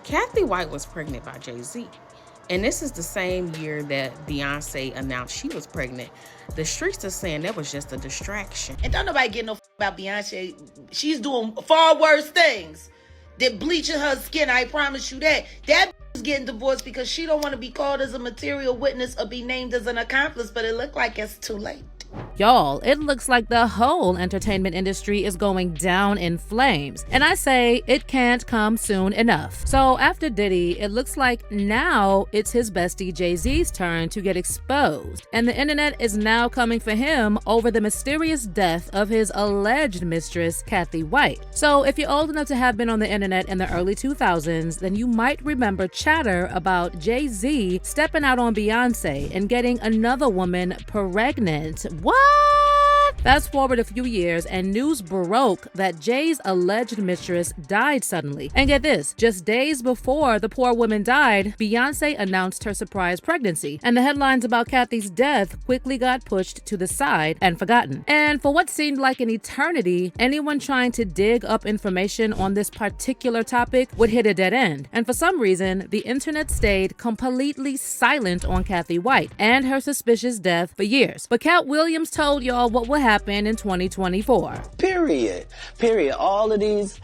Cathy White was pregnant by Jay-Z. And this is the same year that Beyonce announced she was pregnant. The streets are saying that was just a distraction. And don't nobody get no about Beyonce. She's doing far worse things than bleaching her skin. I promise you that. That is getting divorced because she don't want to be called as a material witness or be named as an accomplice, but it looked like it's too late. Y'all, it looks like the whole entertainment industry is going down in flames. And I say it can't come soon enough. So after Diddy, it looks like now it's his bestie Jay-Z's turn to get exposed. And the internet is now coming for him over the mysterious death of his alleged mistress, Cathy White. So if you're old enough to have been on the internet in the early 2000s, then you might remember chatter about Jay-Z stepping out on Beyonce and getting another woman pregnant. What? Fast forward a few years and news broke that Jay's alleged mistress died suddenly. And get this, just days before the poor woman died, Beyonce announced her surprise pregnancy. And the headlines about Cathy's death quickly got pushed to the side and forgotten. And for what seemed like an eternity, anyone trying to dig up information on this particular topic would hit a dead end. And for some reason, the internet stayed completely silent on Cathy White and her suspicious death for years. But Cat Williams told y'all what would happen in 2024. Period. All of these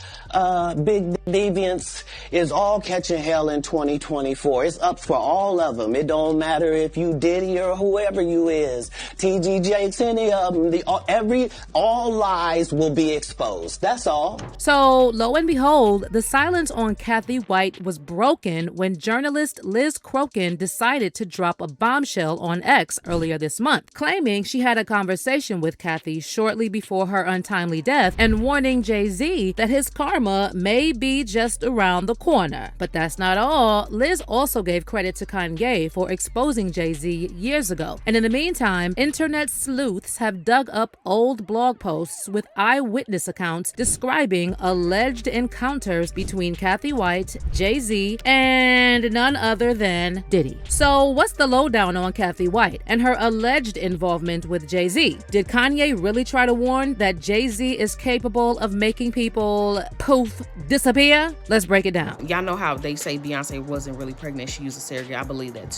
big deviants is all catching hell in 2024. It's up for all of them. It don't matter if you Diddy or whoever you is. TG Jakes, any of them. All lies will be exposed. That's all. So, lo and behold, the silence on Cathy White was broken when journalist Liz Crokin decided to drop a bombshell on X earlier this month, claiming she had a conversation with Cathy shortly before her untimely death and warning Jay-Z that his karma may be just around the corner. But that's not all. Liz also gave credit to Kanye for exposing Jay-Z years ago. And in the meantime, internet sleuths have dug up old blog posts with eyewitness accounts describing alleged encounters between Cathy White, Jay-Z, and none other than Diddy. So what's the lowdown on Cathy White and her alleged involvement with Jay-Z? Did Kanye really try to warn that Jay-Z is capable of making people poof disappear? Let's break it down. Y'all know how they say Beyonce wasn't really pregnant. She used a surrogate. I believe that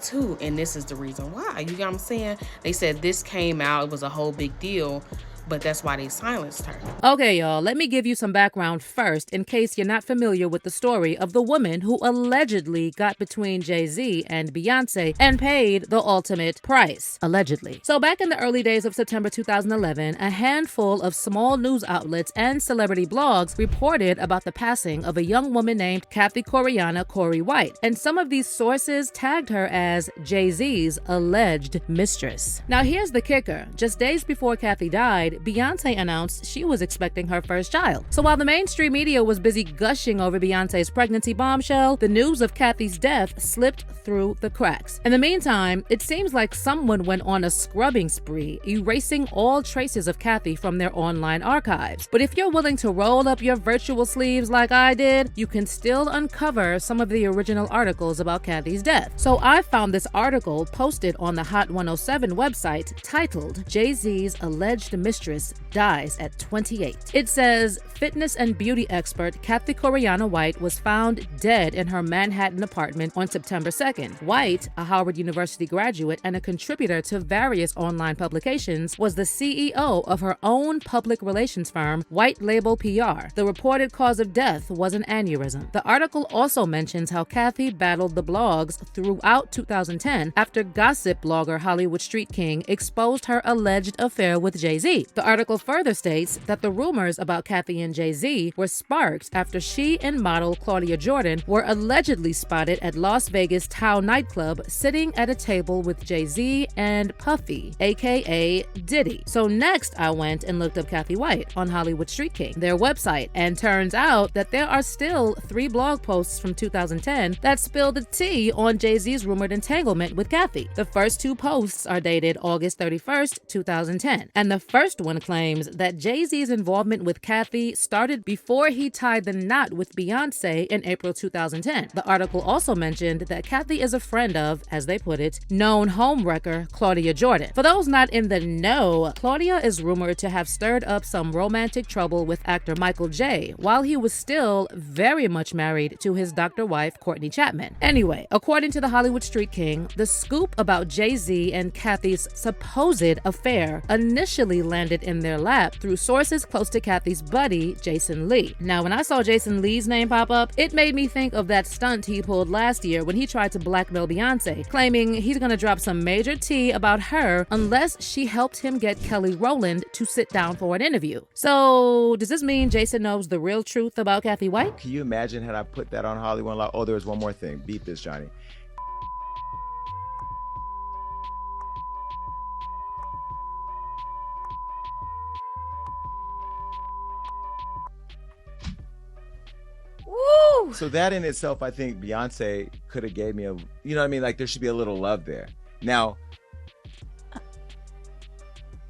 too. And this is the reason why. You get what I'm saying? They said this came out. It was a whole big deal. But that's why they silenced her. Okay, y'all, let me give you some background first in case you're not familiar with the story of the woman who allegedly got between Jay-Z and Beyonce and paid the ultimate price, allegedly. So back in the early days of September 2011, a handful of small news outlets and celebrity blogs reported about the passing of a young woman named Cathy Corey White, and some of these sources tagged her as Jay-Z's alleged mistress. Now here's the kicker. Just days before Cathy died, Beyonce announced she was expecting her first child. So while the mainstream media was busy gushing over Beyonce's pregnancy bombshell, the news of Cathy's death slipped through the cracks. In the meantime, it seems like someone went on a scrubbing spree, erasing all traces of Cathy from their online archives. But if you're willing to roll up your virtual sleeves like I did, you can still uncover some of the original articles about Cathy's death. So I found this article posted on the Hot 107 website titled "Jay-Z's Alleged Mistress Dies at 28. It says, fitness and beauty expert Cathy White was found dead in her Manhattan apartment on September 2nd. White, a Howard University graduate and a contributor to various online publications, was the CEO of her own public relations firm, White Label PR. The reported cause of death was an aneurysm. The article also mentions how Cathy battled the blogs throughout 2010 after gossip blogger Hollywood Street King exposed her alleged affair with Jay-Z. The article further states that the rumors about Cathy and Jay-Z were sparked after she and model Claudia Jordan were allegedly spotted at Las Vegas Tao nightclub sitting at a table with Jay-Z and Puffy, aka Diddy. So next I went and looked up Cathy White on Hollywood Street King, their website, and turns out that there are still 3 blog posts from 2010 that spill the tea on Jay-Z's rumored entanglement with Cathy. The first 2 posts are dated August 31st, 2010, and the first one claims claims that Jay-Z's involvement with Cathy started before he tied the knot with Beyonce in April 2010. The article also mentioned that Cathy is a friend of, as they put it, known homewrecker Claudia Jordan. For those not in the know, Claudia is rumored to have stirred up some romantic trouble with actor Michael J. while he was still very much married to his doctor wife Courtney Chapman. Anyway, according to the Hollywood Street King, the scoop about Jay-Z and Cathy's supposed affair initially landed in their lap through sources close to Cathy's buddy, Jason Lee. Now, when I saw Jason Lee's name pop up, it made me think of that stunt he pulled last year when he tried to blackmail Beyonce, claiming he's gonna drop some major tea about her unless she helped him get Kelly Rowland to sit down for an interview. So, does this mean Jason knows the real truth about Cathy White? Can you imagine had I put that on Hollywood Unlocked? Oh, there was one more thing. Beat this, Johnny. Woo! So that in itself, I think Beyonce could have gave me a, you know what I mean? Like there should be a little love there. Now,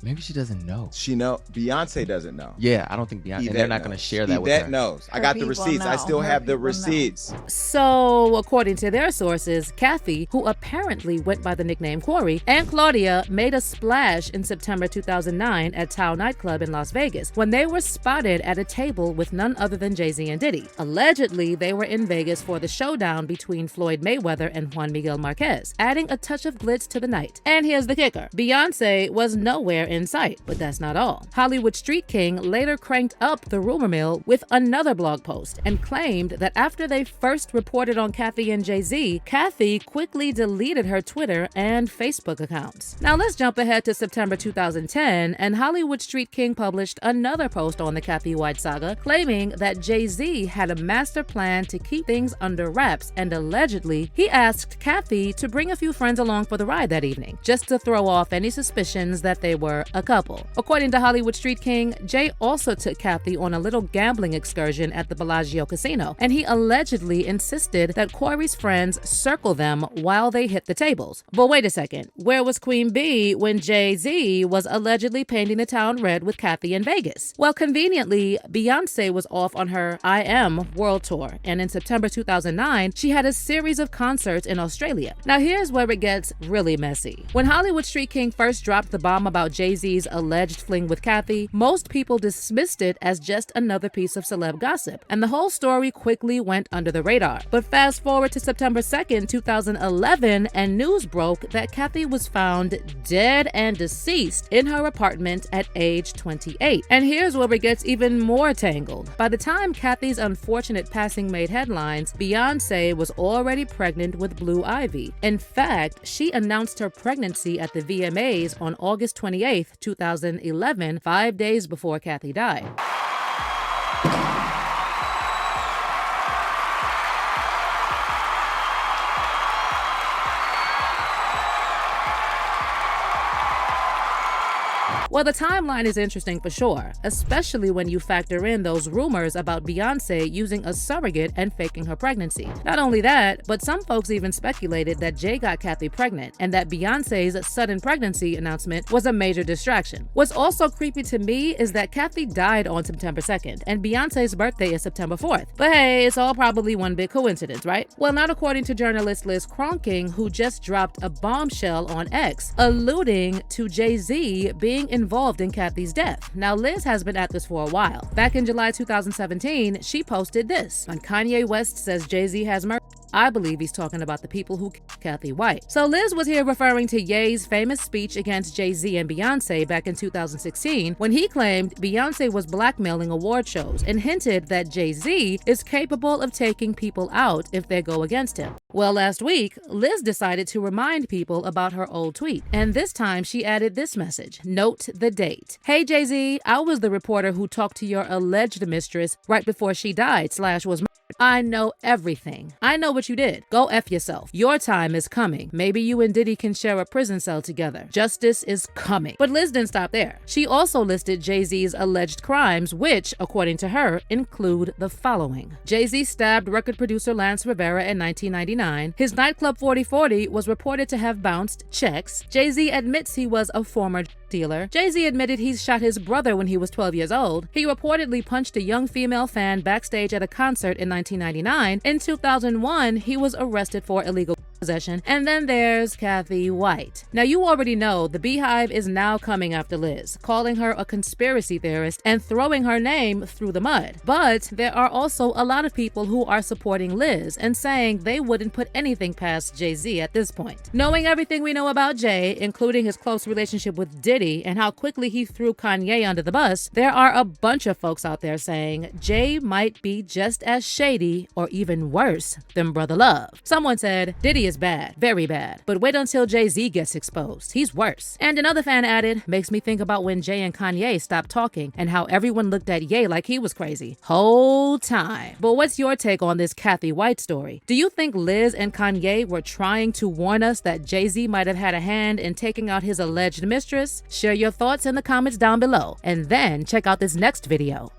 maybe she doesn't know. Beyonce doesn't know. Yeah, I don't think Beyonce, and they're not going to share that with her. Yvette knows. I got the receipts. I still have the receipts. So, according to their sources, Cathy, who apparently went by the nickname Corey, and Claudia made a splash in September 2009 at Tao nightclub in Las Vegas when they were spotted at a table with none other than Jay-Z and Diddy. Allegedly, they were in Vegas for the showdown between Floyd Mayweather and Juan Miguel Marquez, adding a touch of glitz to the night. And here's the kicker. Beyonce was nowhere in sight, but that's not all. Hollywood Street King later cranked up the rumor mill with another blog post and claimed that after they first reported on Cathy and Jay-Z, Cathy quickly deleted her Twitter and Facebook accounts. Now let's jump ahead to September 2010, and Hollywood Street King published another post on the Cathy White saga, claiming that Jay-Z had a master plan to keep things under wraps, and allegedly, he asked Cathy to bring a few friends along for the ride that evening, just to throw off any suspicions that they were a couple. According to Hollywood Street King, Jay also took Cathy on a little gambling excursion at the Bellagio Casino, and he allegedly insisted that Corey's friends circle them while they hit the tables. But wait a second, where was Queen Bee when Jay-Z was allegedly painting the town red with Cathy in Vegas? Well, conveniently, Beyonce was off on her I Am World Tour, and in September 2009, she had a series of concerts in Australia. Now here's where it gets really messy. When Hollywood Street King first dropped the bomb about Jay-Z's alleged fling with Cathy, most people dismissed it as just another piece of celeb gossip, and the whole story quickly went under the radar. But fast forward to September 2nd, 2011, and news broke that Cathy was found dead and deceased in her apartment at age 28. And here's where it gets even more tangled. By the time Cathy's unfortunate passing made headlines, Beyonce was already pregnant with Blue Ivy. In fact, she announced her pregnancy at the VMAs on August 28th, 2011, 5 days before Cathy died. Well, the timeline is interesting for sure, especially when you factor in those rumors about Beyonce using a surrogate and faking her pregnancy. Not only that, but some folks even speculated that Jay got Cathy pregnant and that Beyonce's sudden pregnancy announcement was a major distraction. What's also creepy to me is that Cathy died on September 2nd and Beyonce's birthday is September 4th. But hey, it's all probably one big coincidence, right? Well, not according to journalist Liz Cronking, who just dropped a bombshell on X, alluding to Jay-Z being involved in Cathy's death. Now, Liz has been at this for a while. Back in July 2017, she posted this. When Kanye West says Jay-Z has murdered, I believe he's talking about the people who killed Cathy White. So Liz was here referring to Ye's famous speech against Jay-Z and Beyonce back in 2016 when he claimed Beyonce was blackmailing award shows and hinted that Jay-Z is capable of taking people out if they go against him. Well, last week, Liz decided to remind people about her old tweet, and this time she added this message. Note the date. Hey Jay-Z, I was the reporter who talked to your alleged mistress right before she died / was murdered. I know everything. I know what you did. Go F yourself. Your time is coming. Maybe you and Diddy can share a prison cell together. Justice is coming. But Liz didn't stop there. She also listed Jay-Z's alleged crimes, which, according to her, include the following. Jay-Z stabbed record producer Lance Rivera in 1999. His nightclub 4040 was reported to have bounced checks. Jay-Z admits he was a former dealer. Jay-Z admitted he's shot his brother when he was 12 years old. He reportedly punched a young female fan backstage at a concert in 1999. In 2001, he was arrested for illegal possession. And then there's Cathy White. Now, you already know the Beehive is now coming after Liz, calling her a conspiracy theorist and throwing her name through the mud. But there are also a lot of people who are supporting Liz and saying they wouldn't put anything past Jay-Z at this point. Knowing everything we know about Jay, including his close relationship with Diddy and how quickly he threw Kanye under the bus, there are a bunch of folks out there saying Jay might be just as shady or even worse than Brother Love. Someone said, Diddy is bad, very bad, but wait until Jay-Z gets exposed. He's worse. And another fan added, makes me think about when Jay and Kanye stopped talking and how everyone looked at Ye like he was crazy. Whole time. But what's your take on this Cathy White story? Do you think Liz and Kanye were trying to warn us that Jay-Z might have had a hand in taking out his alleged mistress? Share your thoughts in the comments down below, and then check out this next video.